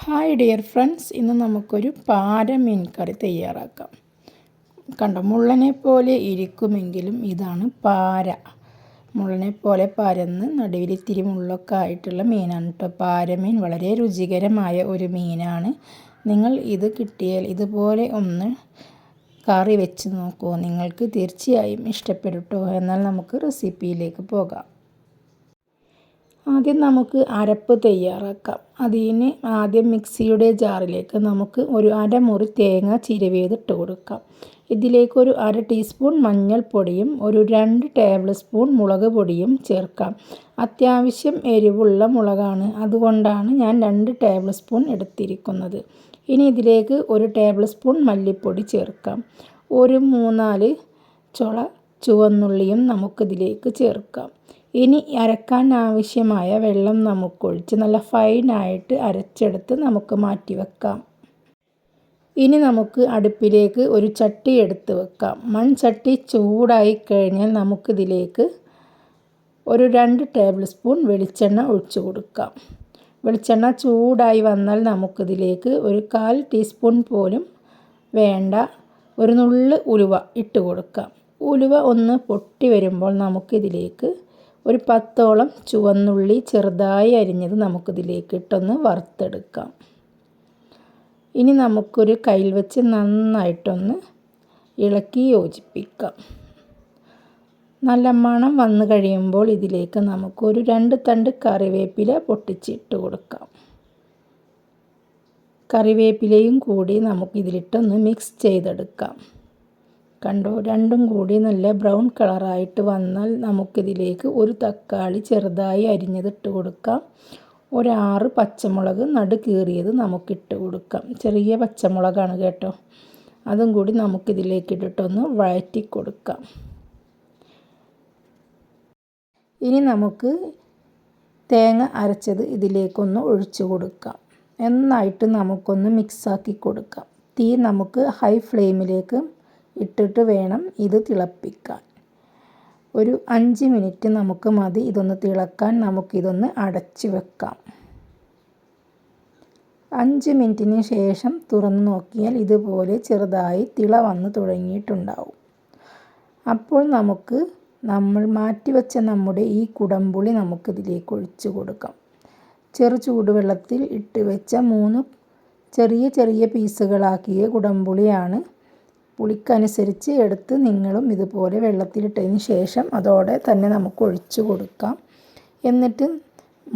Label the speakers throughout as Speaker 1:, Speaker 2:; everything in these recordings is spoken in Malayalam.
Speaker 1: ഹായ് ഡിയർ ഫ്രണ്ട്സ്, ഇന്ന് നമുക്കൊരു പാര മീൻ കറി തയ്യാറാക്കാം. കണ്ടോ, മുള്ളനെ പോലെ ഇരിക്കുമെങ്കിലും ഇതാണ് പാര. മുള്ളനെ പോലെ പരന്ന് നടുവിൽ ഇത്തിരി മുള്ളൊക്കെ ആയിട്ടുള്ള മീനാണ് കേട്ടോ പാരമീൻ. വളരെ രുചികരമായ ഒരു മീനാണ്. നിങ്ങൾ ഇത് കിട്ടിയാൽ ഇതുപോലെ ഒന്ന് കറി വെച്ച് നോക്കൂ, നിങ്ങൾക്ക് തീർച്ചയായും ഇഷ്ടപ്പെടും കേട്ടോ. എന്നാൽ നമുക്ക് റെസിപ്പിയിലേക്ക് പോകാം. ആദ്യം നമുക്ക് അരപ്പ് തയ്യാറാക്കാം. അതിന് ആദ്യം മിക്സിയുടെ ജാറിലേക്ക് നമുക്ക് ഒരു അരമുറി തേങ്ങ ചിരവിയതിട്ട് കൊടുക്കാം. ഇതിലേക്ക് ഒരു 1/2 ടീസ്പൂൺ മഞ്ഞൾപ്പൊടിയും ഒരു 2 ടേബിൾ സ്പൂൺ മുളക് പൊടിയും ചേർക്കാം. അത്യാവശ്യം എരിവുള്ള മുളകാണ്, അതുകൊണ്ടാണ് ഞാൻ 2 ടേബിൾ സ്പൂൺ എടുത്തിരിക്കുന്നത്. ഇനി ഇതിലേക്ക് 1 ടേബിൾ സ്പൂൺ മല്ലിപ്പൊടി ചേർക്കാം. ഒരു 3-4 ചുള ചുവന്നുള്ളിയും നമുക്കിതിലേക്ക് ചേർക്കാം. ഇനി അരക്കാൻ ആവശ്യമായ വെള്ളം നമുക്കൊഴിച്ച് നല്ല ഫൈനായിട്ട് അരച്ചെടുത്ത് നമുക്ക് മാറ്റി വെക്കാം. ഇനി നമുക്ക് അടുപ്പിലേക്ക് ഒരു ചട്ടി എടുത്ത് വെക്കാം. മൺചട്ടി ചൂടായി കഴിഞ്ഞാൽ നമുക്കിതിലേക്ക് ഒരു 2 ടേബിൾ സ്പൂൺ വെളിച്ചെണ്ണ ഒഴിച്ചു കൊടുക്കാം. വെളിച്ചെണ്ണ ചൂടായി വന്നാൽ നമുക്കിതിലേക്ക് ഒരു 1/4 ടീസ്പൂൺ പോലും വേണ്ട ഒരു നുള്ള് ഉലുവ ഇട്ട് കൊടുക്കാം. ഉലുവ ഒന്ന് പൊട്ടി വരുമ്പോൾ നമുക്കിതിലേക്ക് ഒരു 10ഓളം ചുവന്നുള്ളി ചെറുതായി അരിഞ്ഞത് നമുക്കിതിലേക്ക് ഇട്ടൊന്ന് വറുത്തെടുക്കാം. ഇനി നമുക്കൊരു കയ്യിൽ വെച്ച് നന്നായിട്ടൊന്ന് ഇളക്കി യോജിപ്പിക്കാം. നല്ല മണം വന്നു കഴിയുമ്പോൾ ഇതിലേക്ക് നമുക്കൊരു 2 തണ്ട് കറിവേപ്പില പൊട്ടിച്ചിട്ട് കൊടുക്കാം. കറിവേപ്പിലയും കൂടി നമുക്കിതിലിട്ടൊന്ന് മിക്സ് ചെയ്തെടുക്കാം. കണ്ടോ, രണ്ടും കൂടി നല്ല ബ്രൗൺ കളറായിട്ട് വന്നാൽ നമുക്കിതിലേക്ക് ഒരു തക്കാളി ചെറുതായി അരിഞ്ഞതിട്ട് കൊടുക്കാം. ഒരു 6 പച്ചമുളക് കീറിയത് നമുക്കിട്ട് കൊടുക്കാം. ചെറിയ പച്ചമുളകാണ് കേട്ടോ. അതും കൂടി നമുക്കിതിലേക്ക് ഇട്ടിട്ടൊന്ന് വഴറ്റി കൊടുക്കാം. ഇനി നമുക്ക് തേങ്ങ അരച്ചത് ഇതിലേക്കൊന്ന് ഒഴിച്ചു കൊടുക്കാം. നന്നായിട്ട് നമുക്കൊന്ന് മിക്സാക്കി കൊടുക്കാം. തീ നമുക്ക് ഹൈ ഫ്ലെയിമിലേക്ക് ഇട്ടിട്ട് വേണം ഇത് തിളപ്പിക്കാൻ. ഒരു 5 മിനിറ്റ് നമുക്ക് മതി ഇതൊന്ന് തിളക്കാൻ. നമുക്കിതൊന്ന് അടച്ചു വെക്കാം. 5 മിനിറ്റിന് ശേഷം തുറന്ന് നോക്കിയാൽ ഇതുപോലെ ചെറുതായി തിള വന്ന് തുടങ്ങിയിട്ടുണ്ടാവും. അപ്പോൾ നമ്മൾ മാറ്റിവെച്ച നമ്മുടെ ഈ കുടംപുളി നമുക്കിതിലേക്ക് ഒഴിച്ചു കൊടുക്കാം. ചെറു ചൂടുവെള്ളത്തിൽ ഇട്ട് വെച്ച 3 ചെറിയ പീസുകളാക്കിയ കുടംപുളിയാണ്. പുളിക്കനുസരിച്ച് എടുത്ത് നിങ്ങളും ഇതുപോലെ വെള്ളത്തിലിട്ടതിന് ശേഷം അതോടെ തന്നെ നമുക്ക് ഒഴിച്ചു കൊടുക്കാം. എന്നിട്ട്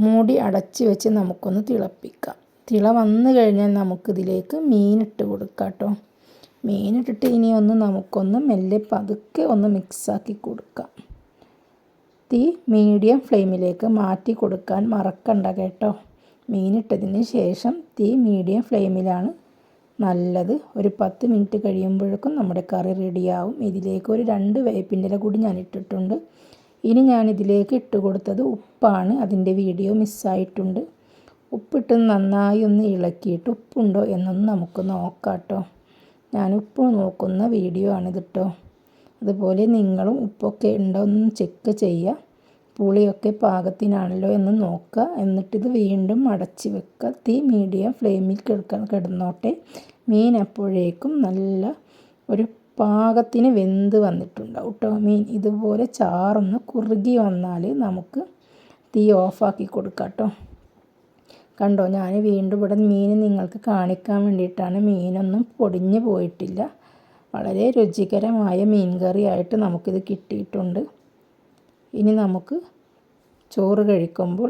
Speaker 1: മൂടി അടച്ച് വെച്ച് നമുക്കൊന്ന് തിളപ്പിക്കാം. തിള വന്നു കഴിഞ്ഞാൽ നമുക്കിതിലേക്ക് മീനിട്ട് കൊടുക്കാം കേട്ടോ. മീനിട്ടിട്ട് ഇനി നമുക്കൊന്ന് മെല്ലെ പതുക്കെ ഒന്ന് മിക്സാക്കി കൊടുക്കാം. തീ മീഡിയം ഫ്ലെയിമിലേക്ക് മാറ്റി കൊടുക്കാൻ മറക്കണ്ട കേട്ടോ. മീനിട്ടതിന് ശേഷം തീ മീഡിയം ഫ്ലെയിമിലാണ് നല്ലത്. ഒരു 10 മിനിറ്റ് കഴിയുമ്പോഴേക്കും നമ്മുടെ കറി റെഡിയാവും. ഇതിലേക്ക് ഒരു 2 വേപ്പിൻ്റെ ഇല കൂടി ഞാൻ ഇട്ടിട്ടുണ്ട്. ഇനി ഞാൻ ഇതിലേക്ക് ഇട്ട് കൊടുത്തത് ഉപ്പാണ്. അതിൻ്റെ വീഡിയോ മിസ്സായിട്ടുണ്ട്. ഉപ്പിട്ട് നന്നായി ഒന്ന് ഇളക്കിയിട്ട് ഉപ്പുണ്ടോ എന്നൊന്ന് നമുക്ക് നോക്കാം കേട്ടോ. ഞാൻ ഉപ്പ് നോക്കുന്ന വീഡിയോ ആണിത് കേട്ടോ. അതുപോലെ നിങ്ങളും ഉപ്പൊക്കെ ഉണ്ടോ എന്ന് ചെക്ക് ചെയ്യുക. പുളിയൊക്കെ പാകത്തിനാണല്ലോ എന്ന് നോക്കുക. എന്നിട്ടിത് വീണ്ടും അടച്ച് വെക്കുക. തീ മീഡിയം ഫ്ലെയിമിൽ കിടന്നോട്ടെ. മീൻ അപ്പോഴേക്കും നല്ല ഒരു പാകത്തിന് വെന്ത് വന്നിട്ടുണ്ടാവും കേട്ടോ. മീൻ ഇതുപോലെ ചാറൊന്ന് കുറുകി വന്നാൽ നമുക്ക് തീ ഓഫാക്കി കൊടുക്കാം കേട്ടോ. കണ്ടോ, ഞാൻ വീണ്ടും ഇവിടെ മീൻ നിങ്ങൾക്ക് കാണിക്കാൻ വേണ്ടിയിട്ടാണ്. മീനൊന്നും പൊടിഞ്ഞു പോയിട്ടില്ല. വളരെ രുചികരമായ മീൻ കറിയായിട്ട് നമുക്കിത് കിട്ടിയിട്ടുണ്ട്. ഇനി നമുക്ക് ചോറ് കഴിക്കുമ്പോൾ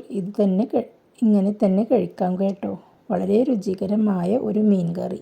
Speaker 1: ഇങ്ങനെ തന്നെ കഴിക്കാം കേട്ടോ. വളരെ രുചികരമായ ഒരു മീൻ കറി.